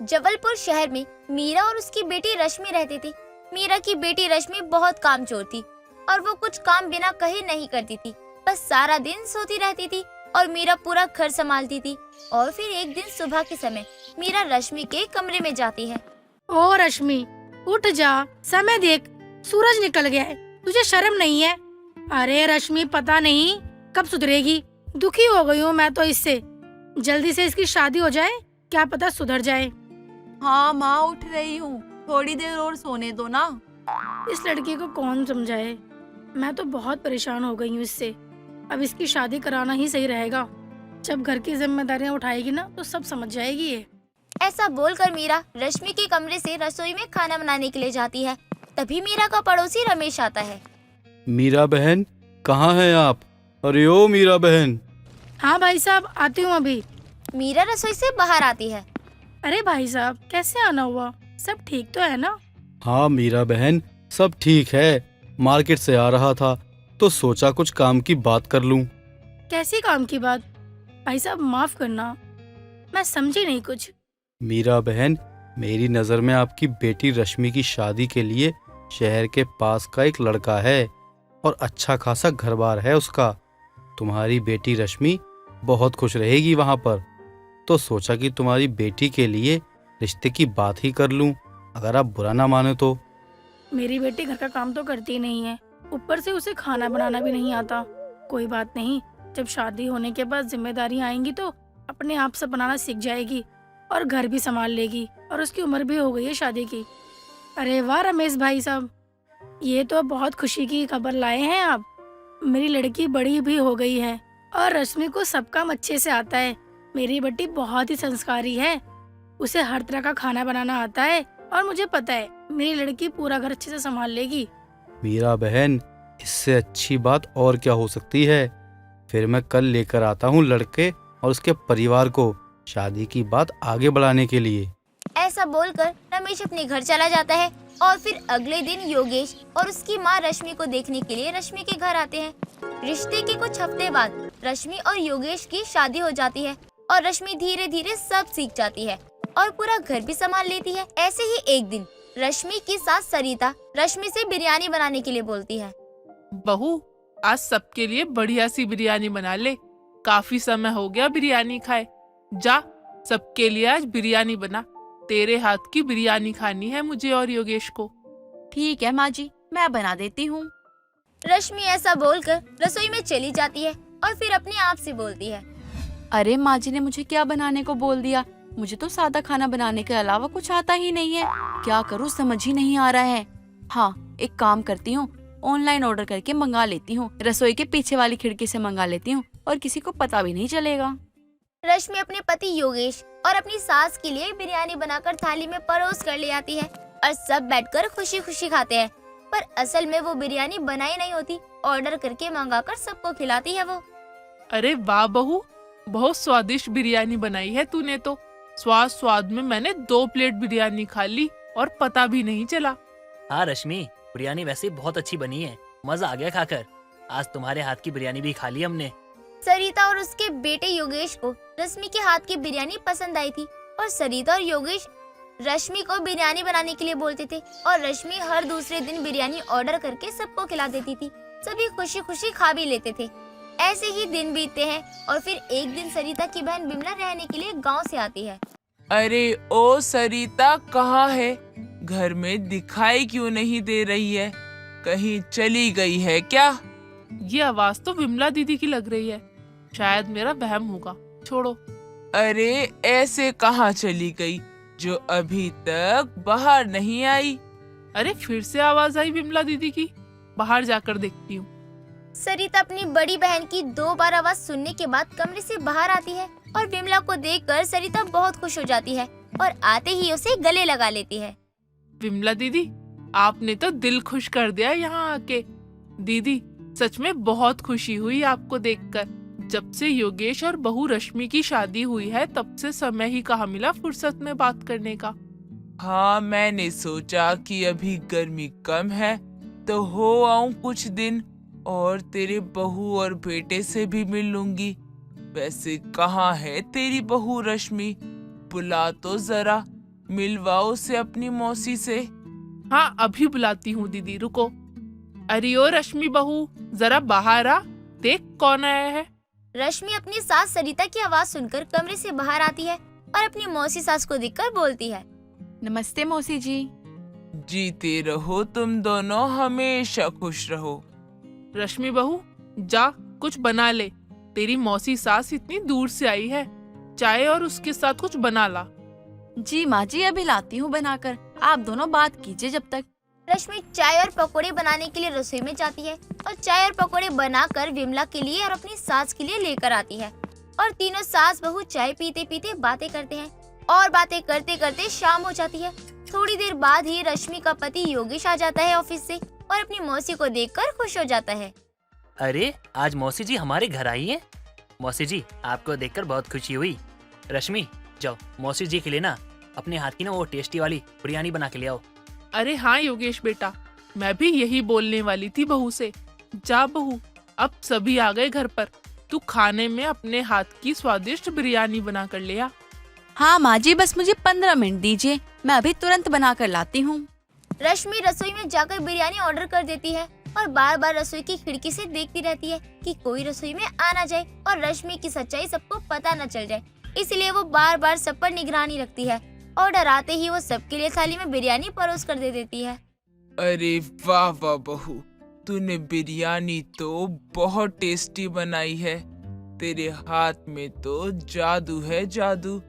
जबलपुर शहर में मीरा और उसकी बेटी रश्मि रहती थी। मीरा की बेटी रश्मि बहुत कामचोर थी और वो कुछ काम बिना कहे नहीं करती थी, बस सारा दिन सोती रहती थी और मीरा पूरा घर संभालती थी। और फिर एक दिन सुबह के समय मीरा रश्मि के कमरे में जाती है। ओ रश्मि, उठ जा, समय देख, सूरज निकल गया है, तुझे शर्म नहीं है? अरे रश्मि, पता नहीं कब सुधरेगी, दुखी हो गई हूँ मैं तो इससे। जल्दी से इसकी शादी हो जाए, क्या पता सुधर जाए। हाँ माँ, उठ रही हूँ, थोड़ी देर और सोने दो ना। इस लड़की को कौन समझाए, मैं तो बहुत परेशान हो गई हूँ इससे। अब इसकी शादी कराना ही सही रहेगा। जब घर की जिम्मेदारियाँ उठाएगी ना तो सब समझ जाएगी ये। ऐसा बोलकर मीरा रश्मि के कमरे से रसोई में खाना बनाने के लिए जाती है। तभी मीरा का पड़ोसी रमेश आता है। मीरा बहन, कहाँ हैं आप? अरे ओ मीरा बहन। हाँ भाई साहब, आती हूँ अभी। मीरा रसोई से बाहर आती है। अरे भाई साहब, कैसे आना हुआ? सब ठीक तो है ना? हाँ मीरा बहन, सब ठीक है। मार्केट से आ रहा था तो सोचा कुछ काम की बात कर लूं। कैसी काम की बात? भाई साहब माफ करना, मैं समझी नहीं कुछ। मीरा बहन, मेरी नज़र में आपकी बेटी रश्मि की शादी के लिए शहर के पास का एक लड़का है और अच्छा खासा घर बार है उसका। तुम्हारी बेटी रश्मि बहुत खुश रहेगी वहाँ पर, तो सोचा कि तुम्हारी बेटी के लिए रिश्ते की बात ही कर लूं, अगर आप बुरा ना माने तो। मेरी बेटी घर का काम तो करती नहीं है, ऊपर से उसे खाना बनाना भी नहीं आता। कोई बात नहीं, जब शादी होने के बाद जिम्मेदारी आएंगी तो अपने आप से बनाना सीख जाएगी और घर भी संभाल लेगी, और उसकी उम्र भी हो गई है शादी की। अरे वाह रमेश भाई साहब, ये तो बहुत खुशी की खबर लाए हैं आप। मेरी लड़की बड़ी भी हो गई है और रश्मि को सब काम अच्छे से आता है। मेरी बेटी बहुत ही संस्कारी है, उसे हर तरह का खाना बनाना आता है और मुझे पता है मेरी लड़की पूरा घर अच्छे से संभाल लेगी। मीरा बहन, इससे अच्छी बात और क्या हो सकती है। फिर मैं कल लेकर आता हूँ लड़के और उसके परिवार को शादी की बात आगे बढ़ाने के लिए। ऐसा बोलकर रमेश अपने घर चला जाता है और फिर अगले दिन योगेश और उसकी माँ रश्मि को देखने के लिए रश्मि के घर आते हैं। रिश्ते के कुछ हफ्ते बाद रश्मि और योगेश की शादी हो जाती है और रश्मि धीरे धीरे सब सीख जाती है और पूरा घर भी संभाल लेती है। ऐसे ही एक दिन रश्मि की सास सरिता रश्मि से बिरयानी बनाने के लिए बोलती है। बहू, आज सबके लिए बढ़िया सी बिरयानी बना ले, काफी समय हो गया बिरयानी खाए। जा, सबके लिए आज बिरयानी बना, तेरे हाथ की बिरयानी खानी है मुझे और योगेश को। ठीक है माँ जी, मैं बना देती हूँ। रश्मि ऐसा बोलकर रसोई में चली जाती है और फिर अपने आप से बोलती है, अरे माँ जी ने मुझे क्या बनाने को बोल दिया? मुझे तो सादा खाना बनाने के अलावा कुछ आता ही नहीं है, क्या करूँ समझ ही नहीं आ रहा है। हाँ, एक काम करती हूँ, ऑनलाइन ऑर्डर करके मंगा लेती हूँ, रसोई के पीछे वाली खिड़की से मंगा लेती हूँ और किसी को पता भी नहीं चलेगा। रश्मि अपने पति योगेश और अपनी सास के लिए बिरयानी बनाकर थाली में परोस कर ले आती है और सब बैठकर खुशी खुशी खाते हैं। पर असल में वो बिरयानी बनाई नहीं होती, ऑर्डर करके मंगाकर सबको खिलाती है वो। अरे वाह बहू, बहुत स्वादिष्ट बिरयानी बनाई है तूने तो। स्वाद स्वाद में मैंने 2 प्लेट बिरयानी खा ली और पता भी नहीं चला। हाँ रश्मि, बिरयानी वैसे बहुत अच्छी बनी है, मजा आ गया खाकर। आज तुम्हारे हाथ की बिरयानी भी खा ली हमने। सरिता और उसके बेटे योगेश को रश्मि के हाथ की बिरयानी पसंद आई थी और सरिता और योगेश रश्मि को बिरयानी बनाने के लिए बोलते थे और रश्मि हर दूसरे दिन बिरयानी ऑर्डर करके सबको खिला देती थी। सभी खुशी खुशी खा भी लेते थे। ऐसे ही दिन बीतते हैं और फिर एक दिन सरिता की बहन बिमला रहने के लिए गांव से आती है। अरे ओ सरिता, कहाँ है? घर में दिखाई क्यों नहीं दे रही है? कहीं चली गई है क्या? ये आवाज तो विमला दीदी की लग रही है, शायद मेरा वहम होगा, छोड़ो। अरे ऐसे कहाँ चली गई जो अभी तक बाहर नहीं आई? अरे फिर से आवाज आई विमला दीदी की, बाहर जाकर देखती हूँ। सरिता अपनी बड़ी बहन की 2 बार आवाज सुनने के बाद कमरे से बाहर आती है और विमला को देखकर सरिता बहुत खुश हो जाती है और आते ही उसे गले लगा लेती है। विमला दीदी, आपने तो दिल खुश कर दिया यहाँ आके। दीदी, सच में बहुत खुशी हुई आपको देखकर। जब से योगेश और बहू रश्मि की शादी हुई है तब से समय ही कहाँ मिला फुर्सत में बात करने का। हाँ, मैंने सोचा कि अभी गर्मी कम है तो हो आऊं कुछ दिन और तेरे बहू और बेटे से भी मिल लूंगी। वैसे कहाँ है तेरी बहू रश्मि? बुला तो जरा, मिलवाओ उसे अपनी मौसी से। हाँ अभी बुलाती हूँ दीदी, रुको। अरे ओ रश्मि बहू, जरा बाहर आ, देख कौन आया है। रश्मि अपनी सास सरिता की आवाज सुनकर कमरे से बाहर आती है और अपनी मौसी सास को देखकर बोलती है। नमस्ते मौसी जी। जीते रहो तुम दोनों, हमेशा खुश रहो। रश्मि बहू जा कुछ बना ले, तेरी मौसी सास इतनी दूर से आई है, चाय और उसके साथ कुछ बना ला। जी माँ जी, अभी लाती हूँ बनाकर, आप दोनों बात कीजिए जब तक। रश्मि चाय और पकोड़े बनाने के लिए रसोई में जाती है और चाय और पकोड़े बनाकर विमला के लिए और अपनी सास के लिए लेकर आती है। और तीनों सास बहू चाय पीते पीते बातें करते हैं और बातें करते करते शाम हो जाती है। थोड़ी देर बाद ही रश्मि का पति योगेश आ जाता है ऑफिस से और अपनी मौसी को देखकर खुश हो जाता है। अरे आज मौसी जी हमारे घर आई है। मौसी जी आपको देखकर बहुत खुशी हुई। रश्मि जाओ मौसी जी के लिए ना अपने हाथ की ना वो टेस्टी वाली बिरयानी बना के ले आओ। अरे हाँ योगेश बेटा, मैं भी यही बोलने वाली थी बहू से। जा बहू, अब सभी आ गए घर पर, तू खाने में अपने हाथ की स्वादिष्ट बिरयानी बना कर ले आ। हाँ माँ जी, बस मुझे 15 मिनट दीजिए, मैं अभी तुरंत बना कर लाती हूँ। रश्मि रसोई में जाकर बिरयानी ऑर्डर कर देती है और बार बार रसोई की खिड़की से देखती रहती है कि कोई रसोई में आ ना जाए और रश्मि की सच्चाई सबको पता न चल जाए। इसलिए वो बार बार सब पर निगरानी रखती है और डराते ही वो सबके लिए थाली में बिरयानी परोस कर दे देती है। अरे वाह वाह बहू, तूने बिरयानी तो बहुत टेस्टी बनाई है। तेरे हाथ में तो जादू है जादू,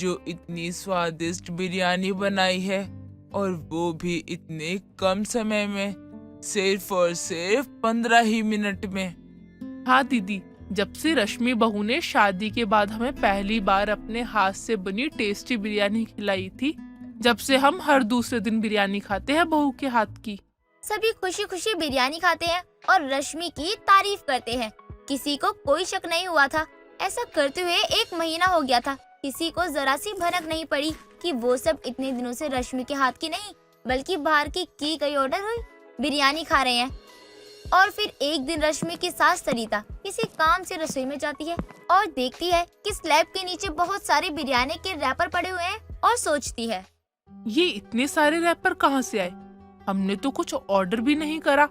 जो इतनी स्वादिष्ट बिरयानी बनाई है और वो भी इतने कम समय में, सिर्फ और सिर्फ 15 ही मिनट में। हाँ दीदी, जब से रश्मि बहू ने शादी के बाद हमें पहली बार अपने हाथ से बनी टेस्टी बिरयानी खिलाई थी, जब से हम हर दूसरे दिन बिरयानी खाते हैं बहू के हाथ की। सभी खुशी खुशी बिरयानी खाते हैं और रश्मि की तारीफ करते हैं। किसी को कोई शक नहीं हुआ था। ऐसा करते हुए 1 महीना हो गया था। किसी को जरा सी भनक नहीं पड़ी कि वो सब इतने दिनों से रश्मि के हाथ की नहीं बल्कि बाहर की गई ऑर्डर हुई बिरयानी खा रहे हैं। और फिर एक दिन रश्मि की सास सरिता किसी काम से रसोई में जाती है और देखती है कि स्लैब के नीचे बहुत सारे बिरयानी के रैपर पड़े हुए हैं और सोचती है, ये इतने सारे रैपर कहाँ से आए? हमने तो कुछ ऑर्डर भी नहीं करा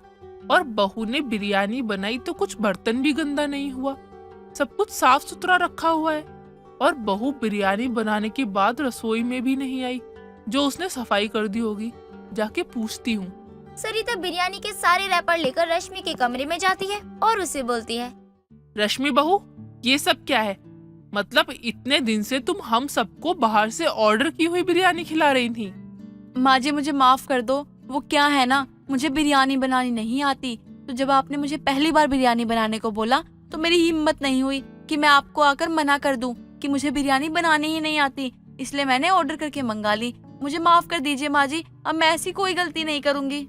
और बहू ने बिरयानी बनाई तो कुछ बर्तन भी गंदा नहीं हुआ, सब कुछ साफ सुथरा रखा हुआ है। और बहू बिरयानी बनाने के बाद रसोई में भी नहीं आई, जो उसने सफाई कर दी होगी। जाके पूछती हूँ। सरिता बिरयानी के सारे रैपर लेकर रश्मि के कमरे में जाती है और उसे बोलती है, रश्मि बहू ये सब क्या है? मतलब इतने दिन से तुम हम सबको बाहर से ऑर्डर की हुई बिरयानी खिला रही थी। माँ जी मुझे माफ कर दो, वो क्या है ना, मुझे बिरयानी बनानी नहीं आती। तो जब आपने मुझे पहली बार बिरयानी बनाने को बोला तो मेरी हिम्मत नहीं हुई कि मैं आपको आकर मना कर दूं कि मुझे बिरयानी बनानी ही नहीं आती, इसलिए मैंने ऑर्डर करके मंगा ली। मुझे माफ कर दीजिए माँ जी, अब मैं ऐसी कोई गलती नहीं करूँगी।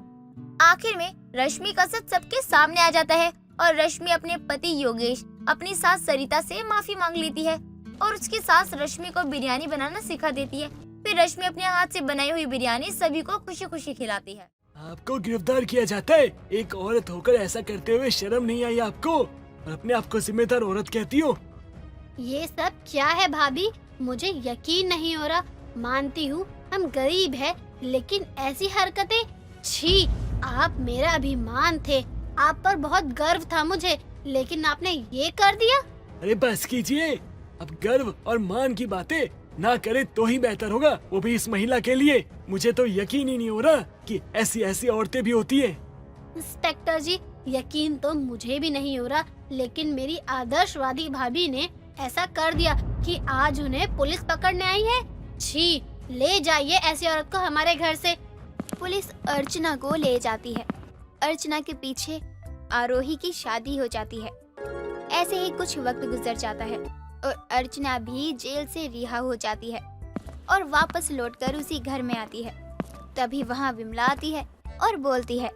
आखिर में रश्मि का सच सबके सामने आ जाता है और रश्मि अपने पति योगेश, अपनी सास सरिता से माफी मांग लेती है और उसकी सास रश्मि को बिरयानी बनाना सिखा देती है। फिर रश्मि अपने हाथ से बनाई हुई बिरयानी सभी को खुशी खुशी खिलाती है। आपको गिरफ्तार किया जाता है। एक औरत होकर ऐसा करते हुए शर्म नहीं आई आपको, और अपने आप को जिम्मेदार औरत कहती हो। ये सब क्या है भाभी, मुझे यकीन नहीं हो रहा। मानती हूँ हम गरीब हैं, लेकिन ऐसी हरकतें, छी। आप मेरा अभिमान थे, आप पर बहुत गर्व था मुझे, लेकिन आपने ये कर दिया। अरे बस कीजिए, अब गर्व और मान की बातें ना करे तो ही बेहतर होगा, वो भी इस महिला के लिए। मुझे तो यकीन ही नहीं हो रहा कि ऐसी ऐसी औरतें भी होती है। इंस्पेक्टर जी, यकीन तो मुझे भी नहीं हो रहा, लेकिन मेरी आदर्शवादी भाभी ने ऐसा कर दिया कि आज उन्हें पुलिस पकड़ने आई है। छी, ले जाइए ऐसी औरत को हमारे घर से। पुलिस अर्चना को ले जाती है। अर्चना के पीछे आरोही की शादी हो जाती है। ऐसे ही कुछ वक्त गुजर जाता है और अर्चना भी जेल से रिहा हो जाती है और वापस लौटकर उसी घर में आती है। तभी वहाँ विमला आती है और बोलती है,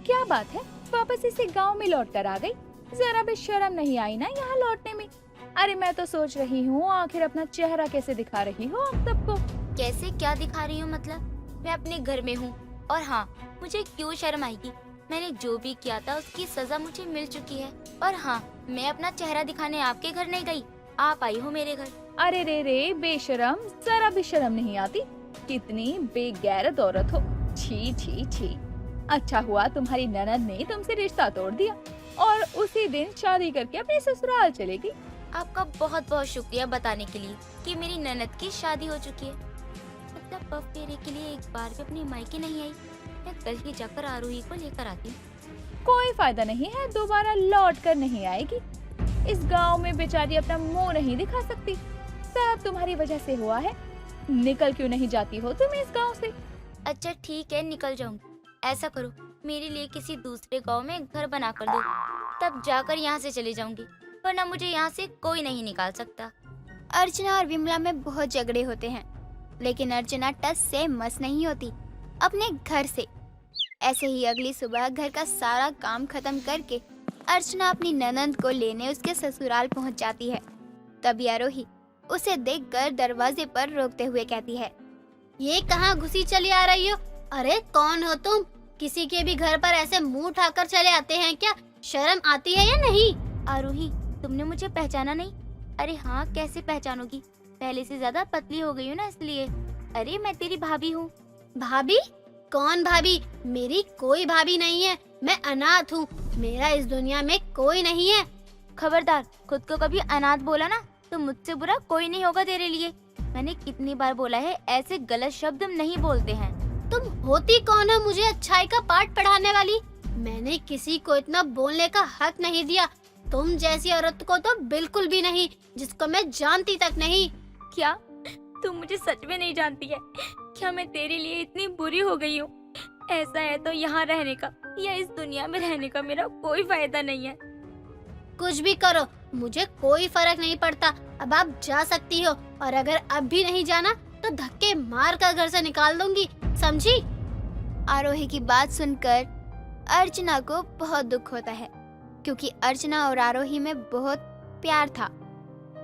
क्या बात है, वापस इसी गांव में लौट कर आ गई? जरा भी शर्म नहीं आई ना यहाँ लौटने में? अरे मैं तो सोच रही हूँ आखिर अपना चेहरा कैसे दिखा रही हो आप सबको। कैसे क्या दिखा रही हूँ? मतलब मैं अपने घर में हूँ और हाँ, मुझे क्यों शर्म आएगी? मैंने जो भी किया था उसकी सजा मुझे मिल चुकी है। और हाँ, मैं अपना चेहरा दिखाने आपके घर नहीं गई, आप आई हो मेरे घर। अरे रे रे बेशरम, जरा भी शर्म नहीं आती। कितनी बेगैरत औरत हो। छी छी छी। अच्छा हुआ तुम्हारी ननद ने तुमसे रिश्ता तोड़ दिया और उसी दिन शादी करके अपने ससुराल चले गई। आपका बहुत बहुत शुक्रिया बताने के लिए कि मेरी ननद की शादी हो चुकी है। मतलब पफ फेरे के लिए एक बार भी अपने मायके नहीं आई। मैं कल ही जाकर आरोही को लेकर आती हूँ। कोई फायदा नहीं है, दोबारा लौट कर नहीं आएगी। इस गांव में बेचारी अपना मुंह नहीं दिखा सकती। सब तुम्हारी वजह से हुआ है। निकल क्यों नहीं जाती हो तुम इस गांव से? अच्छा ठीक है, निकल जाऊंगी। ऐसा करो, मेरे लिए किसी दूसरे गांव में घर बना कर दो, तब जाकर यहाँ से चली जाऊंगी, वरना मुझे यहाँ से कोई नहीं निकाल सकता। अर्चना और विमला में बहुत झगड़े होते हैं, लेकिन अर्चना टस से मस नहीं होती अपने घर से। ऐसे ही अगली सुबह घर का सारा काम खत्म करके अर्चना अपनी ननद को लेने उसके ससुराल पहुंच जाती है। तभी आरोही उसे देखकर दरवाजे पर रोकते हुए कहती है, ये कहाँ घुसी चली आ रही हो? अरे कौन हो तुम? किसी के भी घर पर ऐसे मुंह उठाकर चले आते हैं क्या? शर्म आती है या नहीं? आरोही, तुमने मुझे पहचाना नहीं? अरे हाँ, कैसे पहचानोगी? पहले से ज्यादा पतली हो गई हूँ ना, इसलिए। अरे मैं तेरी भाभी हूँ। भाभी? कौन भाभी? मेरी कोई भाभी नहीं है। मैं अनाथ हूँ। मेरा इस दुनिया में कोई नहीं है। खबरदार, खुद को कभी अनाथ बोला ना तो मुझसे बुरा कोई नहीं होगा तेरे लिए। मैंने कितनी बार बोला है, ऐसे गलत शब्द नहीं बोलते हैं। तुम होती कौन हो मुझे अच्छाई का पाठ पढ़ाने वाली? मैंने किसी को इतना बोलने का हक नहीं दिया। तुम जैसी औरत को तो बिल्कुल भी नहीं, जिसको मैं जानती तक नहीं। क्या तुम मुझे सच में नहीं जानती है? क्या मैं तेरे लिए इतनी बुरी हो गई हूँ? ऐसा है तो यहाँ रहने का या इस दुनिया में रहने का मेरा कोई फायदा नहीं है। कुछ भी करो, मुझे कोई फर्क नहीं पड़ता। अब आप जा सकती हो, और अगर अब भी नहीं जाना तो धक्के मार कर घर से निकाल दूंगी, समझी? आरोही की बात सुनकर अर्चना को बहुत दुख होता है, क्योंकि अर्चना और आरोही में बहुत प्यार था।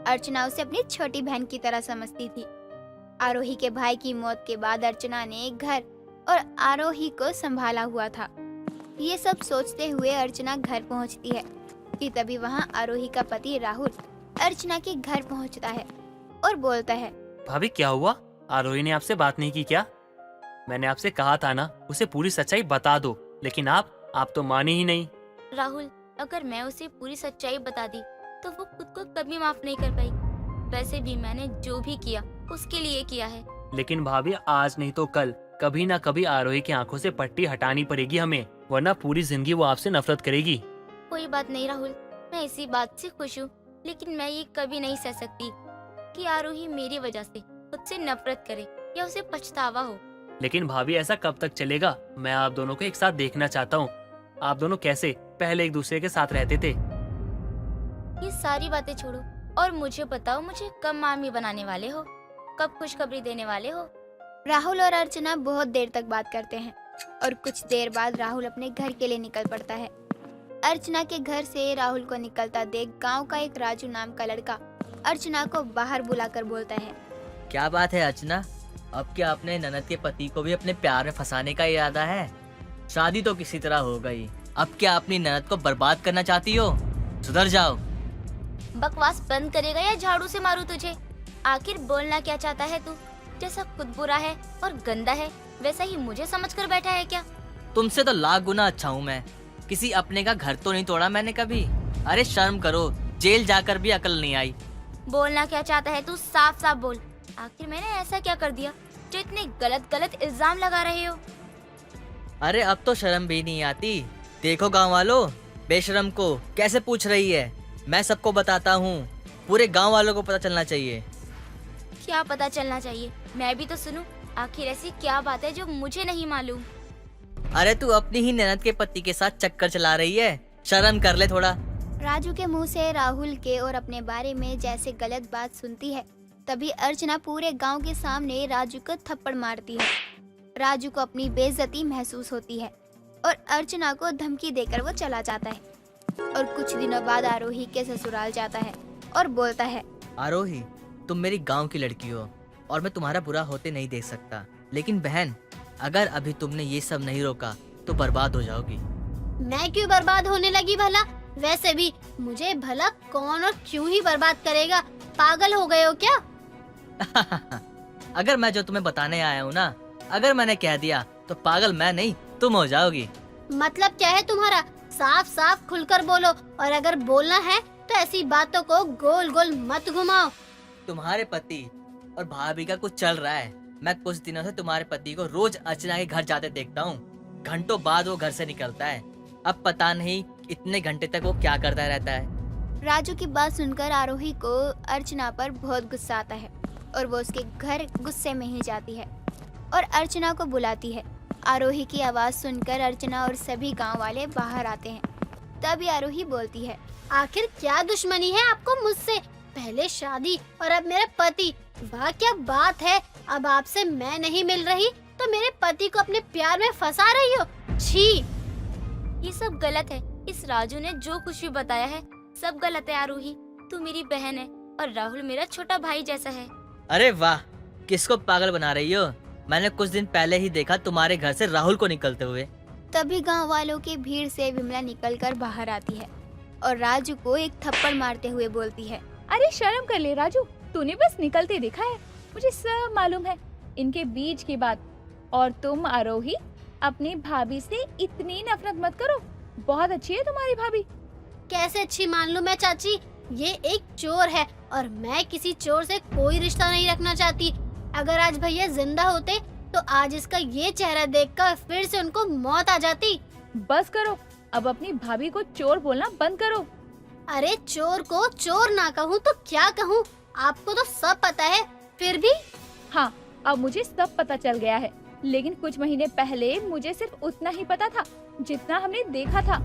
अर्चना उसे अपनी छोटी बहन की तरह समझती थी। आरोही के भाई की मौत के बाद अर्चना ने एक घर और आरोही को संभाला हुआ था। ये सब सोचते हुए अर्चना घर पहुंचती है कि तभी वहाँ आरोही का पति राहुल अर्चना के घर पहुंचता है और बोलता है, भाभी क्या हुआ? आरोही ने आपसे बात नहीं की क्या? मैंने आपसे कहा था ना, उसे पूरी सच्चाई बता दो, लेकिन आप तो माने ही नहीं। राहुल, अगर मैं उसे पूरी सच्चाई बता दी तो वो खुद को कभी माफ नहीं कर पाई। वैसे भी मैंने जो भी किया उसके लिए किया है। लेकिन भाभी, आज नहीं तो कल कभी ना कभी आरोही की आंखों से पट्टी हटानी पड़ेगी हमें, वरना पूरी जिंदगी वो आपसे नफरत करेगी। कोई बात नहीं राहुल, मैं इसी बात से खुश हूँ, लेकिन मैं ये कभी नहीं सह सकती कि आरोही मेरी वजह से खुद से नफरत करे या उसे पछतावा हो। लेकिन भाभी, ऐसा कब तक चलेगा? मैं आप दोनों को एक साथ देखना चाहता हूँ। आप दोनों कैसे पहले एक दूसरे के साथ रहते थे। ये सारी बातें छोड़ो और मुझे बताओ, मुझे कब मामी बनाने वाले हो? कब खुशखबरी देने वाले हो? राहुल और अर्चना बहुत देर तक बात करते हैं और कुछ देर बाद राहुल अपने घर के लिए निकल पड़ता है। अर्चना के घर से राहुल को निकलता देख गांव का एक राजू नाम का लड़का अर्चना को बाहर बुलाकर बोलता है, क्या बात है अर्चना, अब क्या अपने ननद के पति को भी अपने प्यार में फंसाने का इरादा है? शादी तो किसी तरह हो गई, अब क्या अपनी ननद को बर्बाद करना चाहती हो? सुधर जाओ। बकवास बंद करेगा या झाड़ू से मारूं तुझे? आखिर बोलना क्या चाहता है तू? जैसा खुद बुरा है और गंदा है, वैसा ही मुझे समझकर बैठा है क्या? तुमसे तो लाख गुना अच्छा हूँ मैं। किसी अपने का घर तो नहीं तोड़ा मैंने कभी। अरे शर्म करो, जेल जाकर भी अकल नहीं आई। बोलना क्या चाहता है तू? साफ साफ बोल। आखिर मैंने ऐसा क्या कर दिया जो इतने गलत गलत इल्जाम लगा रहे हो? अरे अब तो शर्म भी नहीं आती। देखो गांव वालों, बेशरम को कैसे पूछ रही है। मैं सबको बताता हूँ, पूरे गांव वालों को पता चलना चाहिए। क्या पता चलना चाहिए? मैं भी तो सुनूं। आखिर ऐसी क्या बात है जो मुझे नहीं मालूम? अरे तू अपनी ही ननद के पति के साथ चक्कर चला रही है, शर्म कर ले थोड़ा। राजू के मुंह से राहुल के और अपने बारे में जैसे गलत बात सुनती है, तभी अर्चना पूरे गांव के सामने राजू को थप्पड़ मारती है। राजू को अपनी बेइज्जती महसूस होती है और अर्चना को धमकी देकर वो चला जाता है और कुछ दिनों बाद आरोही के ससुराल जाता है और बोलता है, आरोही, तुम मेरी गांव की लड़की हो और मैं तुम्हारा बुरा होते नहीं देख सकता, लेकिन बहन, अगर अभी तुमने ये सब नहीं रोका तो बर्बाद हो जाओगी। मैं क्यों बर्बाद होने लगी भला? वैसे भी मुझे भला कौन और क्यों ही बर्बाद करेगा? पागल हो गए हो क्या? अगर मैं जो तुम्हें बताने आया हूँ ना, अगर मैंने कह दिया तो पागल मैं नहीं तुम हो जाओगी। मतलब क्या है तुम्हारा? साफ साफ खुलकर बोलो, और अगर बोलना है तो ऐसी बातों को गोल गोल मत घुमाओ। तुम्हारे पति और भाभी का कुछ चल रहा है। मैं कुछ दिनों से तुम्हारे पति को रोज अर्चना के घर जाते देखता हूँ। घंटों बाद वो घर से निकलता है। अब पता नहीं इतने घंटे तक वो क्या करता रहता है। राजू की बात सुनकर आरोही को अर्चना पर बहुत गुस्सा आता है और वो उसके घर गुस्से में ही जाती है और अर्चना को बुलाती है। आरोही की आवाज़ सुनकर अर्चना और सभी गांव वाले बाहर आते हैं। तभी आरोही बोलती है, आखिर क्या दुश्मनी है आपको मुझसे? पहले शादी और अब मेरा पति। वाह क्या बात है! अब आपसे मैं नहीं मिल रही तो मेरे पति को अपने प्यार में फंसा रही हो। छी! ये सब गलत है। इस राजू ने जो कुछ भी बताया है सब गलत है। आरोही, तू मेरी बहन है और राहुल मेरा छोटा भाई जैसा है। अरे वाह, किसको पागल बना रही हो? मैंने कुछ दिन पहले ही देखा तुम्हारे घर से राहुल को निकलते हुए। तभी गांव वालों की भीड़ से विमला निकलकर बाहर आती है और राजू को एक थप्पड़ मारते हुए बोलती है, अरे शर्म कर ले राजू, तूने बस निकलते देखा है, मुझे सब मालूम है इनके बीच की बात। और तुम आरोही अपनी भाभी से इतनी नफरत मत करो, बहुत अच्छी है तुम्हारी भाभी। कैसे अच्छी मान लूं मैं चाची? ये एक चोर है और मैं किसी चोर से कोई रिश्ता नहीं रखना चाहती। अगर आज भैया जिंदा होते तो आज इसका ये चेहरा देखकर फिर से उनको मौत आ जाती। बस करो, अब अपनी भाभी को चोर बोलना बंद करो। अरे चोर को चोर ना कहूँ तो क्या कहूँ? आपको तो सब पता है फिर भी। हाँ, अब मुझे सब पता चल गया है, लेकिन कुछ महीने पहले मुझे सिर्फ उतना ही पता था जितना हमने देखा था।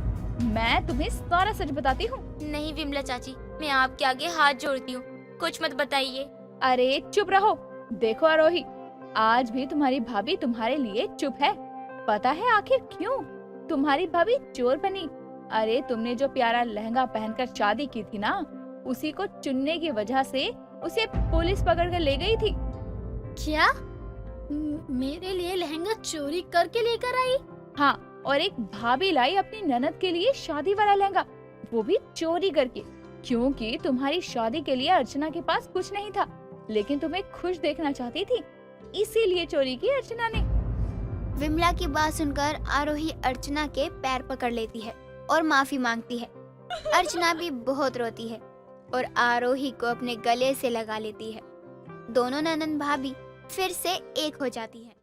मैं तुम्हें सारा सच बताती हूँ। नहीं विमला चाची, मैं आपके आगे हाथ जोड़ती हूँ, कुछ मत बताइए। अरे चुप रहो। देखो आरोही, आज भी तुम्हारी भाभी तुम्हारे लिए चुप है। पता है आखिर क्यों? तुम्हारी भाभी चोर बनी। अरे तुमने जो प्यारा लहंगा पहनकर शादी की थी ना, उसी को चुनने की वजह से उसे पुलिस पकड़ कर ले गई थी। क्या? मेरे लिए लहंगा चोरी करके लेकर आई? हाँ, और एक भाभी लाई अपनी ननद के लिए शादी वाला लहंगा, वो भी चोरी करके। क्योंकि तुम्हारी शादी के लिए अर्चना के पास कुछ नहीं था, लेकिन तुम्हें खुश देखना चाहती थी, इसीलिए चोरी की अर्चना ने। विमला की बात सुनकर आरोही अर्चना के पैर पकड़ लेती है और माफी मांगती है। अर्चना भी बहुत रोती है और आरोही को अपने गले से लगा लेती है। दोनों ननंद भाभी फिर से एक हो जाती है।